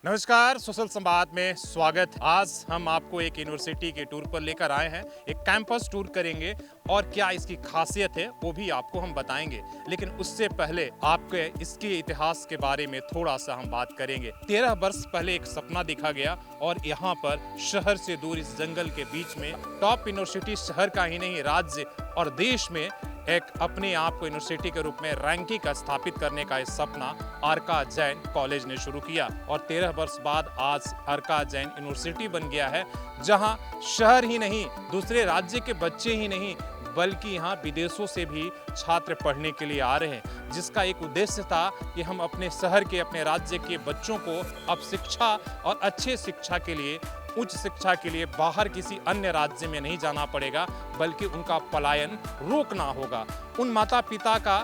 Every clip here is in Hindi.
नमस्कार, सोशल संवाद में स्वागत। आज हम आपको एक यूनिवर्सिटी के टूर पर लेकर आए हैं। एक कैंपस टूर करेंगे और क्या इसकी खासियत है वो भी आपको हम बताएंगे। लेकिन उससे पहले आपके इसके इतिहास के बारे में थोड़ा सा हम बात करेंगे। 13 वर्ष पहले एक सपना देखा गया और यहाँ पर शहर से दूर इस जंगल के बीच में टॉप यूनिवर्सिटी शहर का ही नहीं राज्य और देश में एक अपने आप को यूनिवर्सिटी के रूप में रैंकिंग स्थापित करने का इस सपना आरका जैन कॉलेज ने शुरू किया और 13 वर्ष बाद आज आरका जैन यूनिवर्सिटी बन गया है, जहां शहर ही नहीं दूसरे राज्य के बच्चे ही नहीं बल्कि यहाँ विदेशों से भी छात्र पढ़ने के लिए आ रहे हैं, जिसका एक उद्देश्य था कि हम अपने शहर के अपने राज्य के बच्चों को अब शिक्षा और अच्छे शिक्षा के लिए उच्च शिक्षा के लिए बाहर किसी अन्य राज्य में नहीं जाना पड़ेगा, बल्कि उनका पलायन रोकना होगा। उन माता पिता का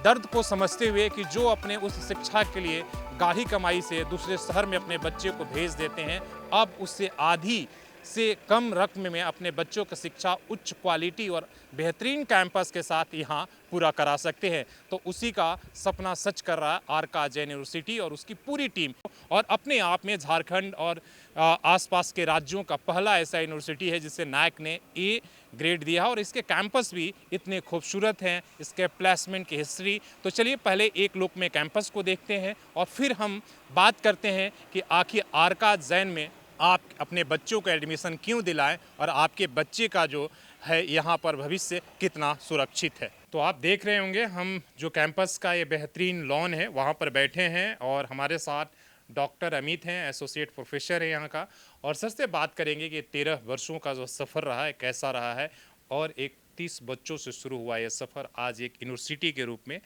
दर्द को समझते हुए कि जो अपने उस शिक्षा के लिए गाढ़ी कमाई से दूसरे शहर में अपने बच्चे को भेज देते हैं, अब उससे आधी से कम रकम में अपने बच्चों की शिक्षा उच्च क्वालिटी और बेहतरीन कैंपस के साथ यहाँ पूरा करा सकते हैं। तो उसी का सपना सच कर रहा है आरका जैन यूनिवर्सिटी और उसकी पूरी टीम, और अपने आप में झारखंड और आसपास के राज्यों का पहला ऐसा यूनिवर्सिटी है जिसे नैक ने ए ग्रेड दिया और इसके कैंपस भी इतने खूबसूरत हैं, इसके प्लेसमेंट की हिस्ट्री। तो चलिए पहले एक लुक में कैंपस को देखते हैं और फिर हम बात करते हैं कि आखिर आरका जैन में आप अपने बच्चों को एडमिशन क्यों दिलाएं और आपके बच्चे का जो है यहाँ पर भविष्य कितना सुरक्षित है। तो आप देख रहे होंगे हम जो कैंपस का ये बेहतरीन लॉन है वहाँ पर बैठे हैं और हमारे साथ डॉक्टर अमित हैं, एसोसिएट प्रोफेसर है यहाँ का, और सर से बात करेंगे कि 13 वर्षों का जो सफ़र रहा है कैसा रहा है और 31 बच्चों से शुरू हुआ ये सफ़र आज एक यूनिवर्सिटी के रूप में,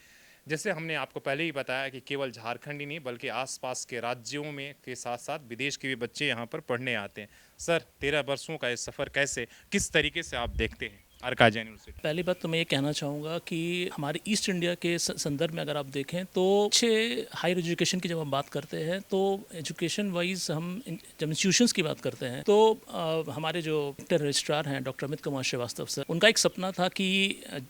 जैसे हमने आपको पहले ही बताया कि केवल झारखंड ही नहीं बल्कि आसपास के राज्यों में के साथ साथ विदेश के भी बच्चे यहाँ पर पढ़ने आते हैं। सर, 13 वर्षों का ये सफ़र कैसे किस तरीके से आप देखते हैं आरका जैन यूनिवर्सिटी? पहली बात तो मैं ये कहना चाहूँगा कि हमारे ईस्ट इंडिया के संदर्भ में अगर आप देखें तो अच्छे हायर एजुकेशन की जब हम बात करते हैं तो एजुकेशन वाइज हम जब इंस्टीट्यूशंस की बात करते हैं तो हमारे जो रजिस्ट्रार हैं डॉक्टर अमित कुमार श्रीवास्तव सर, उनका एक सपना था कि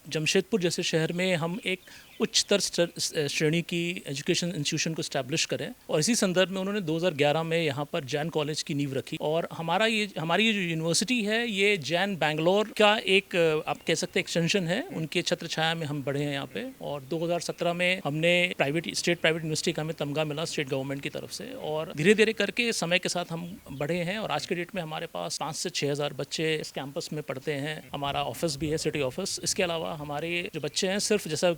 जमशेदपुर जैसे शहर में हम एक उच्चतर श्रेणी की एजुकेशन इंस्टीट्यूशन को स्टैब्लिश करें, और इसी संदर्भ में उन्होंने 2011 में यहाँ पर जैन कॉलेज की नींव रखी। और हमारी ये जो यूनिवर्सिटी है ये जैन बैंगलोर का एक आप कह सकते हैं एक्सटेंशन है, उनके छत्र छाया में हम बढ़े हैं यहाँ पे। और 2017 में हमने स्टेट प्राइवेट यूनिवर्सिटी का हमें तमगा मिला स्टेट गवर्नमेंट की तरफ से, और धीरे धीरे करके समय के साथ हम बढ़े हैं और आज के डेट में हमारे पास 5 से 6 हज़ार बच्चे इस कैंपस में पढ़ते हैं। हमारा ऑफिस भी है, सिटी ऑफिस। इसके अलावा हमारे जो बच्चे हैं सिर्फ जैसा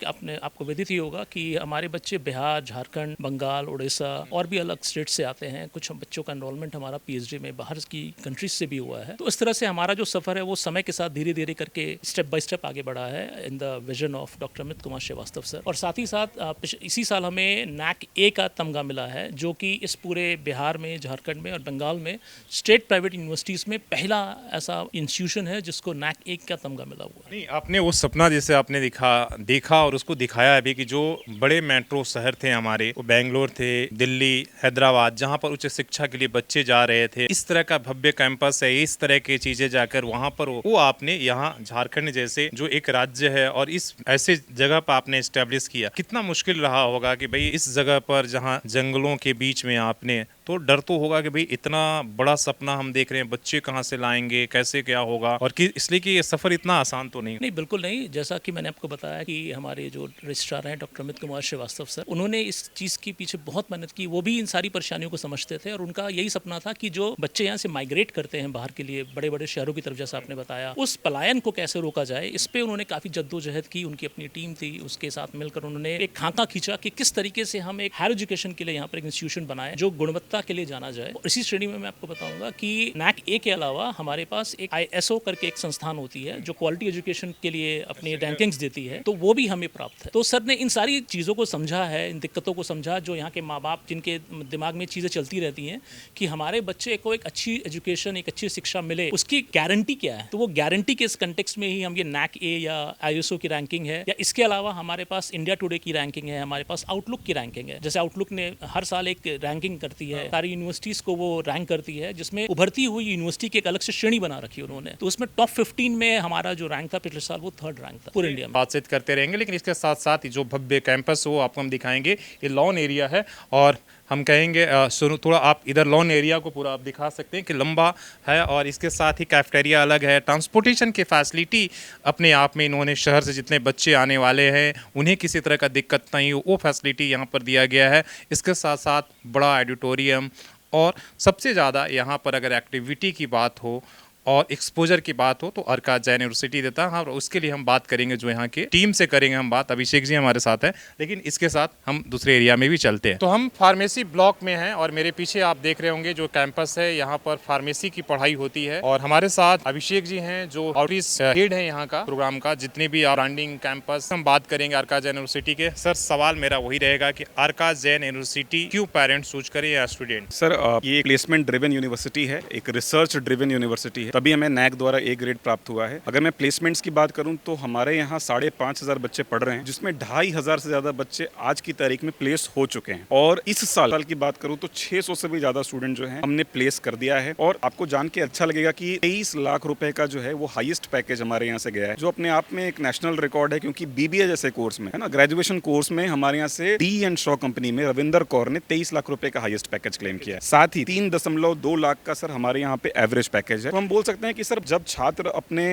आपको विदित ही होगा कि हमारे बच्चे बिहार, झारखंड, बंगाल, उड़ीसा और भी अलग स्टेट से आते हैं। कुछ बच्चों का एनरोलमेंट हमारा पीएचडी में बाहर की कंट्रीज से भी हुआ है। तो इस तरह से हमारा जो सफर है वो समय के साथ धीरे धीरे करके स्टेप बाय स्टेप आगे बढ़ा है in the vision of doctor Amit Kumar Srivastava sir. और साथ ही साथ इसी साल हमें नैक ए का तमगा मिला है, जो कि इस पूरे बिहार में, झारखंड में और बंगाल में स्टेट प्राइवेट यूनिवर्सिटीज में पहला ऐसा इंस्टीट्यूशन है जिसको नैक ए का तमगा मिला हुआ है। नहीं, आपने वो सपना जैसे आपने देखा और उसको दिखाया भी कि जो बड़े मेट्रो शहर थे हमारे, वो बेंगलोर थे, दिल्ली, हैदराबाद, जहाँ पर उच्च शिक्षा के लिए बच्चे जा रहे थे, इस तरह का भव्य कैंपस है, इस तरह की चीजें जाकर वहाँ पर वो आपने यहाँ झारखंड जैसे जो एक राज्य है और इस ऐसे जगह पर आपने स्टैब्लिश किया। कितना मुश्किल रहा होगा कि भाई इस जगह पर जहाँ जंगलों के बीच में आपने, तो डर तो होगा कि भाई इतना बड़ा सपना हम देख रहे हैं, बच्चे कहाँ से लाएंगे, कैसे क्या होगा, और कि इसलिए कि ये सफर इतना आसान तो नहीं। बिल्कुल नहीं। जैसा कि मैंने आपको बताया कि हमारे जो रजिस्ट्रार हैं डॉक्टर अमित कुमार श्रीवास्तव सर, उन्होंने इस चीज़ के पीछे बहुत मेहनत की। वो भी इन सारी परेशानियों को समझते थे और उनका यही सपना था कि जो बच्चे यहाँ से माइग्रेट करते हैं बाहर के लिए बड़े बड़े शहरों की तरफ, जैसा आपने बताया, उस पलायन को कैसे रोका जाए। इस पे उन्होंने काफ़ी जद्दोजहद की। उनकी अपनी टीम थी, उसके साथ मिलकर उन्होंने एक खाका खींचा कि किस तरीके से हम एक हायर एजुकेशन के लिए यहाँ पर एक इंस्टीट्यूशन बनाए जो गुणवत्ता के लिए जाना जाए। इसी श्रेणी में मैं आपको बताऊंगा कि नैक ए के अलावा हमारे पास एक ISO करके एक संस्थान होती है जो क्वालिटी एजुकेशन के लिए अपनी रैंकिंग्स देती है, तो वो भी हमें प्राप्त है। तो सर ने इन सारी चीज़ों को समझा है, इन दिक्कतों को समझा जो यहाँ के माँ बाप जिनके दिमाग में चीज़ें चलती रहती हैं कि हमारे बच्चे को एक अच्छी एजुकेशन, एक अच्छी शिक्षा मिले, उसकी गारंटी क्या है। तो वो गारंटी के इस कंटेक्स्ट में ही हम ये नैक ए या ISO की रैंकिंग है, या इसके अलावा हमारे पास इंडिया टुडे की रैंकिंग है, हमारे पास आउटलुक की रैंकिंग है। जैसे आउटलुक ने हर साल एक रैंकिंग करती है, सारी यूनिवर्सिटीज़ को वो रैंक करती है, जिसमें उभरती हुई यूनिवर्सिटी की एक अलग से श्रेणी बना रखी है उन्होंने। तो उसमें टॉप 15 में हमारा जो रैंक था पिछले साल वो 3rd रैंक था पूरे इंडिया में। बातचीत करते रहेंगे, लेकिन इसके साथ साथ ही जो भव्य कैंपस हो आपको हम दिखाएंगे। ये लॉन एरिया है और हम कहेंगे सुनो थोड़ा आप इधर लॉन एरिया को पूरा आप दिखा सकते हैं कि लंबा है और इसके साथ ही कैफेटेरिया अलग है। ट्रांसपोर्टेशन की फैसिलिटी अपने आप में इन्होंने शहर से जितने बच्चे आने वाले हैं उन्हें किसी तरह का दिक्कत नहीं हो वो फैसिलिटी यहाँ पर दिया गया है। इसके साथ साथ बड़ा ऑडिटोरियम और सबसे ज़्यादा यहाँ पर अगर एक्टिविटी की बात हो और एक्सपोजर की बात हो तो अर्का जैन यूनिवर्सिटी देता है। और उसके लिए हम बात करेंगे जो यहाँ के टीम से करेंगे हम बात। अभिषेक जी हमारे साथ है, लेकिन इसके साथ हम दूसरे एरिया में भी चलते हैं। तो हम फार्मेसी ब्लॉक में हैं और मेरे पीछे आप देख रहे होंगे जो कैंपस है यहाँ पर फार्मेसी की पढ़ाई होती है। और हमारे साथ अभिषेक जी हैं जो आउटरीच हेड है यहाँ का प्रोग्राम का, जितने भी ब्रांडिंग कैंपस हम बात करेंगे अर्का जैन यूनिवर्सिटी के। सर सवाल मेरा वही रहेगा कि अर्का जैन यूनिवर्सिटी क्यों पेरेंट्स चूज करें या स्टूडेंट? सर ये प्लेसमेंट ड्रिवन यूनिवर्सिटी है, एक रिसर्च ड्रिवन यूनिवर्सिटी है, तभी हमें नैक द्वारा ए ग्रेड प्राप्त हुआ है। अगर मैं प्लेसमेंट्स की बात करूं तो हमारे यहाँ 5,500 बच्चे पढ़ रहे हैं, जिसमें 2,500 से ज्यादा बच्चे आज की तारीख में प्लेस हो चुके हैं। और इस साल की बात करूं तो 600 से भी ज्यादा स्टूडेंट जो हैं हमने प्लेस कर दिया है। और आपको जान के अच्छा लगेगा कि 23 लाख रुपए का जो है वो हाईएस्ट पैकेज हमारे यहाँ से गया है, जो अपने आप में एक नेशनल रिकॉर्ड है। क्योंकि बीबीए जैसे कोर्स में है ना, ग्रेजुएशन कोर्स में हमारे यहाँ से डी एंड शॉ कंपनी में रविंदर कौर ने 23 लाख रुपए का हाईएस्ट पैकेज क्लेम किया है। साथ ही 3.2 लाख का सर हमारे यहाँ पे एवरेज पैकेज है। तो हम बोल सकते हैं कि सर जब छात्र अपने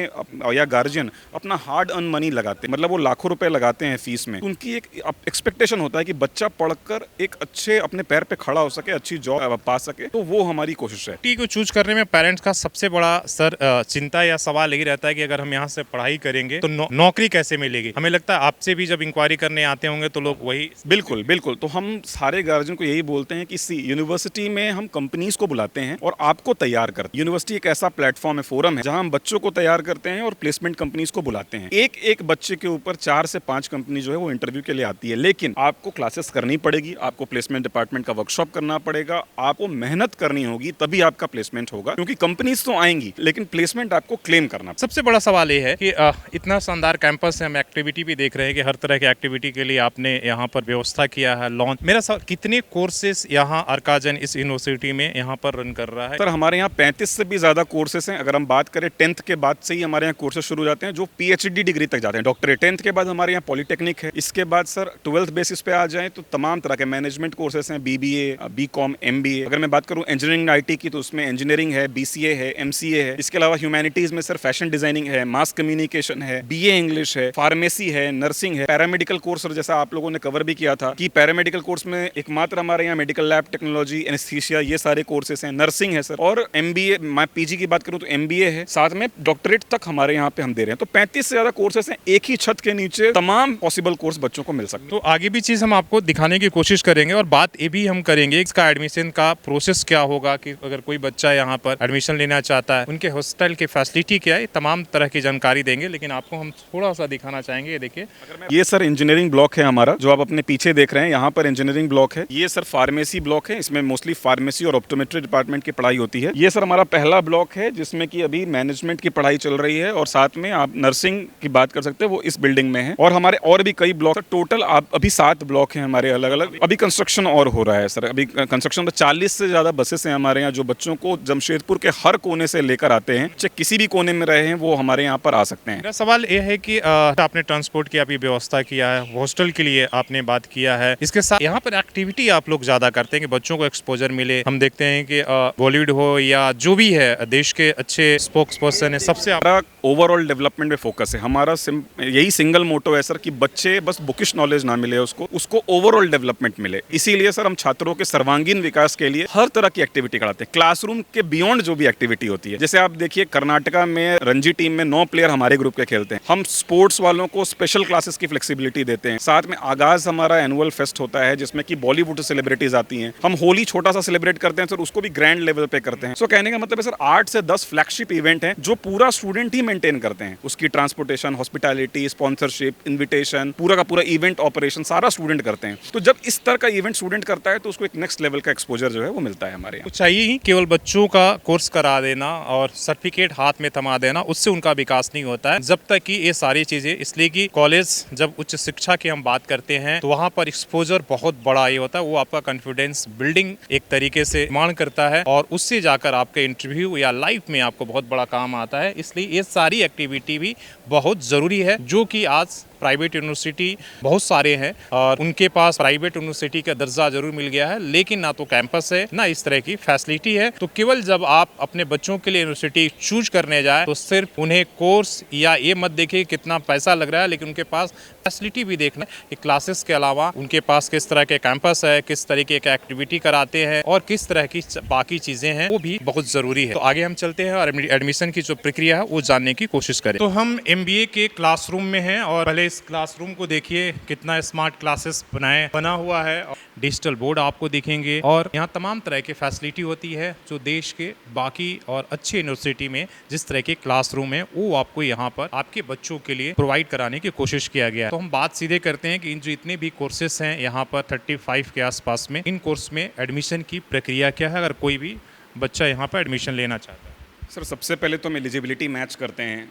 या गार्जियन अपना हार्ड अर्न मनी लगाते हैं, मतलब वो लाखों रुपए लगाते हैं फीस में, उनकी एक एक्सपेक्टेशन होता है कि बच्चा पढ़कर एक अच्छे अपने पैर पे खड़ा हो सके, अच्छी जॉब पा सके। तो वो हमारी कोशिश है। टी को चूज करने में पेरेंट्स का सबसे बड़ा सर चिंता या सवाल यही रहता है कि अगर हम यहाँ से पढ़ाई करेंगे तो नौकरी कैसे मिलेगी। हमें लगता है आपसे भी जब इंक्वायरी करने आते होंगे तो लोग वही। बिल्कुल बिल्कुल। तो हम सारे गार्जियन को यही बोलते हैं कि यूनिवर्सिटी में हम कंपनीज को बुलाते हैं और आपको तैयार करते हैं। यूनिवर्सिटी एक ऐसा प्लेटफॉर्म है, फोरम है, जहां हम बच्चों को तैयार करते हैं और प्लेसमेंट कंपनीज को बुलाते हैं। एक एक बच्चे के ऊपर 4 से 5 कंपनी जो है वो इंटरव्यू के लिए आती है। लेकिन आपको क्लासेस करनी पड़ेगी, आपको प्लेसमेंट डिपार्टमेंट का वर्कशॉप करना पड़ेगा, आपको मेहनत करनी होगी, तभी आपका प्लेसमेंट होगा। क्योंकि कंपनीज तो आएंगी लेकिन प्लेसमेंट आपको क्लेम करना। सबसे बड़ा सवाल ये है कि इतना शानदार कैंपस है, हम एक्टिविटी भी देख रहे हैं कि हर तरह की एक्टिविटी के लिए आपने यहाँ पर व्यवस्था किया है, लॉन्च। मेरा सवाल, कितने कोर्सेज यहाँ अर्का जैन इस यूनिवर्सिटी में यहाँ पर रन कर रहा है? सर हमारे यहाँ 35 से भी ज्यादा कोर्सेज हैं। अगर हम बात करें 10th के बाद से ही हमारे यहाँ कोर्सेज शुरू हो जाते हैं, जो पीएचडी डिग्री तक जाते हैं, डॉक्टरेट। 10th के बाद हमारे यहाँ पॉलिटेक्निक है। इसके बाद सर 12th बेसिस पे आ जाएं तो तमाम तरह के मैनेजमेंट कोर्सेज हैं, बीबीए, बीकॉम, एमबीए। अगर मैं बात करूँ इंजीनियरिंग आईटी की तो उसमें इंजीनियरिंग है, बीसीए है, एमसीए है। इसके अलावा ह्यूमैनिटीज में सर फैशन डिजाइनिंग है, मास कम्युनिकेशन है, बीए इंग्लिश है, फार्मेसी है, नर्सिंग है, पैरामेडिकल कोर्स। और जैसा आप लोगों ने कवर भी किया था कि पैरामेडिकल कोर्स में एकमात्र हमारे यहाँ मेडिकल लैब टेक्नोलॉजी, एनेस्थीसिया, ये सारे कोर्सेज हैं। नर्सिंग है सर, और एमबीए, मैं पीजी की बात करूँ तो एमबीए है, साथ में डॉक्टरेट तक हमारे यहाँ पे हम दे रहे हैं। तो 35 से ज्यादा कोर्सेज हैं, एक ही छत के नीचे तमाम पॉसिबल कोर्स बच्चों को मिल सकते हैं। तो आगे भी चीज हम आपको दिखाने की कोशिश करेंगे और बात ये भी हम करेंगे इसका एडमिशन का प्रोसेस क्या होगा, कि अगर कोई बच्चा यहाँ पर एडमिशन लेना चाहता है, उनके हॉस्टल की फैसिलिटी क्या है, तमाम तरह की जानकारी देंगे। लेकिन आपको हम थोड़ा सा दिखाना चाहेंगे, ये देखिए। ये सर इंजीनियरिंग ब्लॉक है हमारा, जो आप अपने पीछे देख रहे हैं, यहाँ पर इंजीनियरिंग ब्लॉक है। ये सर फार्मेसी ब्लॉक है, इसमें मोस्टली फार्मेसी और ऑप्टोमेट्री डिपार्टमेंट की पढ़ाई होती है। ये सर हमारा पहला ब्लॉक है जिसमें कि अभी मैनेजमेंट की पढ़ाई चल रही है, और साथ में आप नर्सिंग की बात कर सकते हैं, वो इस बिल्डिंग में है। और हमारे और भी कई ब्लॉक, टोटल अभी 7 ब्लॉक हैं हमारे अलग अलग। अभी कंस्ट्रक्शन और हो रहा है सर, अभी कंस्ट्रक्शन में 40 से ज्यादा बसेस हैं हमारे यहाँ, जो बच्चों को जमशेदपुर के हर कोने से लेकर आते हैं। चाहे किसी भी कोने में रहे हैं वो हमारे यहाँ पर आ सकते हैं। मेरा सवाल ये है कि आपने ट्रांसपोर्ट की अभी व्यवस्था किया है, हॉस्टल के लिए आपने बात किया है, इसके साथ यहाँ पर एक्टिविटी आप लोग ज्यादा करते हैं कि बच्चों को एक्सपोजर मिले। हम देखते हैं कि बॉलीवुड हो या जो भी है, देश के अच्छे स्पोक्स पर्सन है, सबसे हमारा ओवरऑल डेवलपमेंट में फोकस है। हमारा यही सिंगल मोटो है सर कि बच्चे बस बुकिश नॉलेज ना मिले उसको ओवरऑल डेवलपमेंट मिले। इसीलिए सर हम छात्रों के सर्वांगीण विकास के लिए हर तरह की एक्टिविटी कराते हैं, क्लासरूम के बियॉन्ड जो भी एक्टिविटी होती है। जैसे आप देखिए कर्नाटका में रणजी टीम में 9 प्लेयर हमारे ग्रुप के खेलते हैं। हम स्पोर्ट्स वालों को स्पेशल क्लासेस की फ्लेक्सिबिलिटी देते हैं। साथ में आगाज हमारा एनुअल फेस्ट होता है जिसमें कि बॉलीवुड सेलिब्रिटीज आती हैं। हम होली छोटा सा सेलिब्रेट करते हैं सर, उसको भी ग्रैंड लेवल पे करते हैं। सो कहने का मतलब है सर 8 से 10 फ्लैगशिप इवेंट हैं जो पूरा स्टूडेंट ही मेंटेन करते हैं। उसकी ट्रांसपोर्टेशन, हॉस्पिटैलिटी, स्पॉन्सरशिप, इन्विटेशन, पूरा का पूरा इवेंट ऑपरेशन सारा स्टूडेंट करते हैं। तो जब इस तरह का इवेंट स्टूडेंट करता है तो उसको एक नेक्स्ट लेवल का एक्सपोजर जो है वो मिलता है हमारे यहाँ। चाहिए ही केवल बच्चों का कोर्स करा देना और सर्टिफिकेट हाथ में थमा देना, उससे उनका विकास नहीं होता है जब तक कि ये सारी चीजें, इसलिए कि कॉलेज जब उच्च शिक्षा की हम बात करते हैं तो वहाँ पर एक्सपोजर बहुत बड़ा ये होता है, वो आपका कॉन्फिडेंस बिल्डिंग एक तरीके से निर्माण करता है और उससे जाकर आपके इंटरव्यू या लाइफ में आपको बहुत बड़ा काम आता है। इसलिए ये सारी एक्टिविटी भी बहुत ज़रूरी है जो कि आज प्राइवेट यूनिवर्सिटी बहुत सारे हैं और उनके पास प्राइवेट यूनिवर्सिटी का दर्जा जरूर मिल गया है, लेकिन ना तो कैंपस है ना इस तरह की फैसिलिटी है। तो केवल जब आप अपने बच्चों के लिए यूनिवर्सिटी चूज करने जाए तो सिर्फ उन्हें कोर्स या ये मत देखिए कितना पैसा लग रहा है, लेकिन उनके पास फैसिलिटी भी देखना है कि क्लासेस के अलावा उनके पास किस तरह के कैंपस है, किस तरीके के एक्टिविटी कराते हैं और किस तरह की बाकी चीजें हैं, वो भी बहुत जरूरी है। तो आगे हम चलते हैं और एडमिशन की जो प्रक्रिया है वो जानने की कोशिश करें। तो हम MBA के क्लासरूम में हैं और पहले इस क्लासरूम को देखिए कितना स्मार्ट क्लासेस बना हुआ है। डिजिटल बोर्ड आपको दिखेंगे और यहाँ तमाम तरह की फैसिलिटी होती है जो देश के बाकी और अच्छे यूनिवर्सिटी में जिस तरह के क्लासरूम है वो आपको यहाँ पर आपके बच्चों के लिए प्रोवाइड कराने की कोशिश किया गया है। तो हम बात सीधे करते हैं कि इन जो इतने भी कोर्सेस हैं यहाँ पर 35 के आसपास में, इन कोर्स में एडमिशन की प्रक्रिया क्या है अगर कोई भी बच्चा यहाँ पर एडमिशन लेना चाहता है? सर सबसे पहले तो हम एलिजिबिलिटी मैच करते हैं,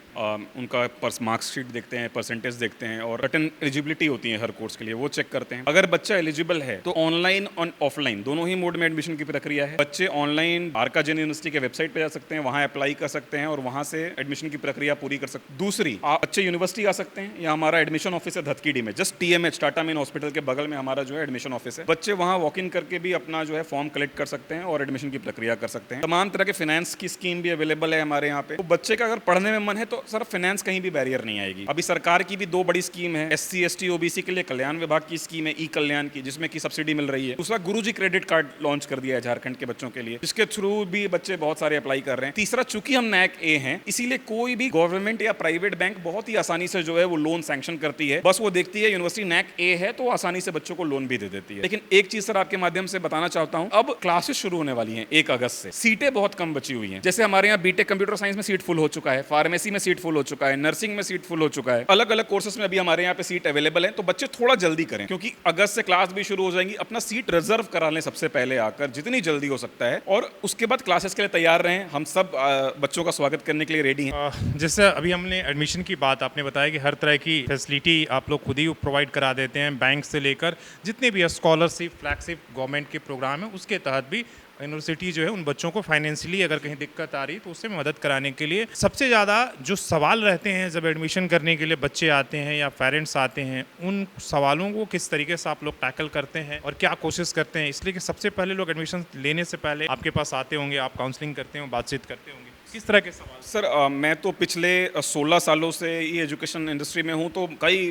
उनका मार्क्स शीट देखते हैं, परसेंटेज देखते हैं और रिटन एलिजिबिलिटी होती है हर कोर्स के लिए, वो चेक करते हैं। अगर बच्चा एलिजिबल है तो ऑनलाइन और ऑफलाइन दोनों ही मोड में एडमिशन की प्रक्रिया है। बच्चे ऑनलाइन आरका जैन यूनिवर्सिटी के वेबसाइट पर जा सकते हैं, वहाँ अप्लाई कर सकते हैं और वहाँ से एडमिशन की प्रक्रिया पूरी कर सकते हैं। दूसरी, बच्चे यूनिवर्सिटी आ सकते हैं या हमारा एडमिशन ऑफिस है धतकीडी में, just TMH Tata main hospital के बगल में हमारा जो है एडमिशन ऑफिस है। बच्चे वहाँ वॉक इन करके भी अपना जो है फॉर्म कलेक्ट कर सकते हैं और एडमिशन की प्रक्रिया कर सकते हैं। तमाम तरह के फाइनेंस की स्कीम भी अवेलेबल है हमारे यहाँ पे। तो बच्चे का अगर पढ़ने में मन है तो सर फाइनेंस कहीं भी बैरियर नहीं आएगी। अभी सरकार की भी 2 बड़ी स्कीम है, SC ST OBC के लिए कल्याण विभाग की स्कीम है ई कल्याण की, जिसमें की सब्सिडी मिल रही है। दूसरा, गुरुजी क्रेडिट कार्ड लॉन्च कर दिया है झारखंड के बच्चों के लिए, जिसके थ्रू भी बच्चे बहुत सारे अप्लाई कर रहे हैं। तीसरा, चूंकि हम NAC A हैं, इसीलिए कोई भी गवर्नमेंट या प्राइवेट बैंक बहुत ही आसानी से जो है वो लोन सैंक्शन करती है। बस वो देखती है यूनिवर्सिटी NAC A है तो आसानी से बच्चों को लोन भी दे देती है। लेकिन एक चीज सर आपके माध्यम से बताना चाहता हूँ, अब क्लासेस शुरू होने वाली है 1 अगस्त से। सीटें बहुत कम बची हुई है। जैसे हमारे यहाँ BTech कंप्यूटर साइंस में सीट फुल हो चुका है, फार्मेसी में सीट फुल हो चुका है, नर्सिंग में सीट फुल हो चुका है, अलग अलग कोर्सेज में अभी हमारे यहाँ पे सीट अवेलेबल है। तो बच्चे थोड़ा जल्दी करें क्योंकि अगस्त से क्लास भी शुरू हो जाएंगी। अपना सीट रिजर्व करा लें सबसे पहले आकर, जितनी जल्दी हो सकता है, और उसके बाद क्लासेस के लिए तैयार रहें। हम सब बच्चों का स्वागत करने के लिए रेडी हैं। जैसे अभी हमने एडमिशन की बात आपने बताया कि हर तरह की फैसिलिटी आप लोग खुद ही प्रोवाइड करा देते हैं, बैंक से लेकर जितने भी स्कॉलरशिप फ्लैगशिप गवर्नमेंट के प्रोग्राम है उसके तहत भी यूनिवर्सिटी जो है उन बच्चों को फाइनेंशियली अगर कहीं दिक्कत आ रही तो उससे मदद कराने के लिए। सबसे ज़्यादा जो सवाल रहते हैं जब एडमिशन करने के लिए बच्चे आते हैं या पेरेंट्स आते हैं, उन सवालों को किस तरीके से आप लोग टैकल करते हैं और क्या कोशिश करते हैं? इसलिए कि सबसे पहले लोग एडमिशन लेने से पहले आपके पास आते होंगे, आप काउंसलिंग करते हो, बातचीत करते होंगे, किस तरह के सवाल? सर मैं तो पिछले 16 सालों से ये एजुकेशन इंडस्ट्री में हूँ, तो कई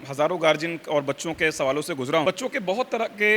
हज़ारों गार्जियन और बच्चों के सवालों से गुजरा हूँ। बच्चों के बहुत तरह के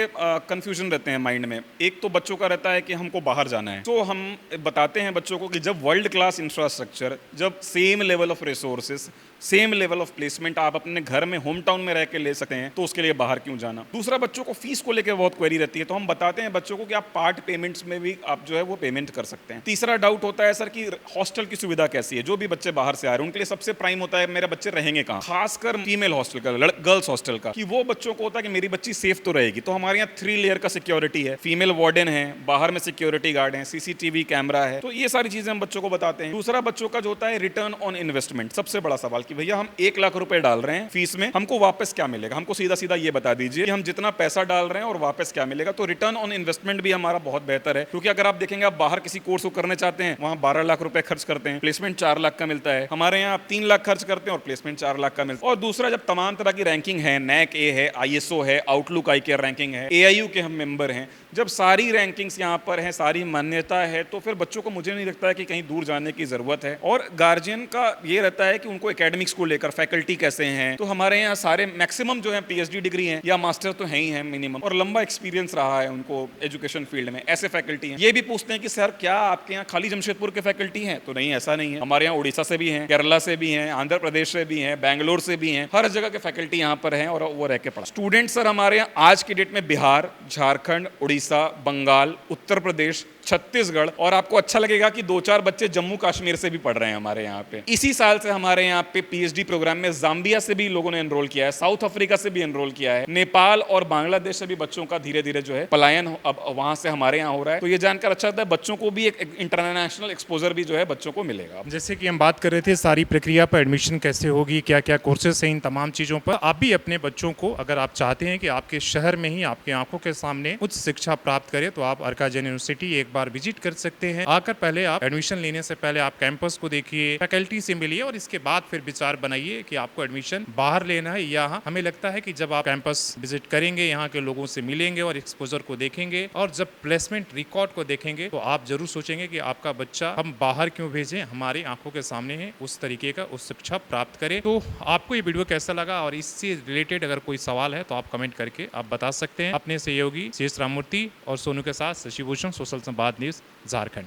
कंफ्यूजन रहते हैं माइंड में। एक तो बच्चों का रहता है कि हमको बाहर जाना है, तो हम बताते हैं बच्चों को कि जब वर्ल्ड क्लास इंफ्रास्ट्रक्चर, जब same level of resources, same level of placement आप अपने घर में होम टाउन में रह के ले सकते हैं, तो उसके लिए बाहर क्यों जाना। दूसरा, बच्चों को फीस को लेकर बहुत क्वेरी रहती है, तो हम बताते हैं बच्चों को कि आप पार्ट पेमेंट्स में भी आप जो है वो पेमेंट कर सकते हैं। तीसरा डाउट होता है सर कि हॉस्टल की सुविधा कैसी है। जो भी बच्चे बाहर से आ रहे हैं उनके लिए सबसे प्राइम होता है मेरे बच्चे रहेंगे कहाँ, खासकर फीमेल हॉस्टल का, गर्ल्स हॉस्टल का, कि वो बच्चों को होता है कि मेरी बच्ची सेफ तो रहेगी। तो हमारे यहाँ 3 लेयर का सिक्योरिटी है, फीमेल वार्डन है, बाहर में सिक्योरिटी गार्ड है, CCTV कैमरा है। तो ये सारी चीजें हम बच्चों को बताते हैं। दूसरा, बच्चों का जो होता है रिटर्न ऑन इन्वेस्टमेंट, सबसे बड़ा सवाल कि भैया हम 1 लाख रुपए डाल रहे हैं फीस में, हमको वापस क्या मिलेगा। हमको सीधा सीधा ये बता दीजिए कि हम जितना पैसा डाल रहे हैं और वापस क्या मिलेगा। तो रिटर्न ऑन इन्वेस्टमेंट भी हमारा बहुत बेहतर है, क्योंकि अगर आप देखेंगे आप बाहर किसी कोर्स को करने चाहते हैं, वहाँ 12 लाख रुपए खर्च करते हैं, प्लेसमेंट 4 लाख का मिलता है। हमारे यहाँ आप 3 लाख खर्च करते हैं और प्लेसमेंट 4 लाख का मिलता है। और दूसरा, जब तमाम तरह की रैंकिंग है, NAC A है, ISO है, आउटलुक iCare रैंकिंग है, AIU के हम मेंबर हैं, जब सारी रैंकिंग्स यहाँ पर हैं, सारी मान्यता है, तो फिर बच्चों को मुझे नहीं लगता है कि कहीं दूर जाने की जरूरत है। और गार्जियन का ये रहता है कि उनको एकेडमिक्स को लेकर फैकल्टी कैसे हैं, तो हमारे यहाँ सारे मैक्सिमम जो है PhD डिग्री हैं या मास्टर तो है ही है मिनिमम, और लंबा एक्सपीरियंस रहा है उनको एजुकेशन फील्ड में, ऐसे फैकल्टी हैं। ये भी पूछते हैं कि सर क्या आपके यहाँ खाली जमशेदपुर के फैकल्टी हैं? तो नहीं, ऐसा नहीं है। हमारे यहाँ उड़ीसा से भी हैं, केरला से भी हैं, आंध्र प्रदेश से भी हैं, बैंगलोर से भी हैं, हर जगह के फैकल्टी यहाँ पर हैं और वो रह के पढ़ा। स्टूडेंट सर हमारे यहाँ आज की डेट में बिहार, झारखंड, उड़ीसा, बंगाल, उत्तर प्रदेश, छत्तीसगढ़, और आपको अच्छा लगेगा कि 2-4 बच्चे जम्मू कश्मीर से भी पढ़ रहे हैं हमारे यहाँ पे। इसी साल से हमारे यहाँ पे PhD प्रोग्राम में जाम्बिया से भी लोगों ने एनरोल किया है, साउथ अफ्रीका से भी एनरोल किया है, नेपाल और बांग्लादेश से भी बच्चों का धीरे धीरे जो है पलायन अब वहां से हमारे यहाँ हो रहा है। तो ये जानकर अच्छा लगता है, बच्चों को भी एक इंटरनेशनल एक्सपोजर भी जो है बच्चों को मिलेगा। जैसे कि हम बात कर रहे थे सारी प्रक्रिया पर, एडमिशन कैसे होगी, क्या क्या कोर्सेज हैं, इन तमाम चीज़ों पर आप भी अपने बच्चों को, अगर आप चाहते हैं कि आपके शहर में ही आपकी आंखों के सामने उच्च शिक्षा प्राप्त करें, तो आप अर्का जैन यूनिवर्सिटी एक बार विजिट कर सकते हैं। आकर पहले आप एडमिशन लेने से पहले आप कैंपस को देखिए, फैकल्टी से मिलिए और इसके बाद फिर विचार बनाइए कि आपको एडमिशन बाहर लेना है या यहाँ। हमें लगता है कि जब आप कैंपस विजिट करेंगे, यहाँ के लोगों से मिलेंगे और एक्सपोजर को देखेंगे और जब प्लेसमेंट रिकॉर्ड को देखेंगे तो आप जरूर सोचेंगे कि आपका बच्चा हम बाहर क्यों भेजें, हमारी आंखों के सामने है, उस तरीके का उस शिक्षा प्राप्त करें। तो आपको ये वीडियो कैसा लगा और इससे रिलेटेड अगर कोई सवाल है तो आप कमेंट करके आप बता सकते हैं। अपने सहयोगी शेष राममूर्ति और सोनू के साथ शशि भूषण, सोशल संवाद न्यूज, झारखंड।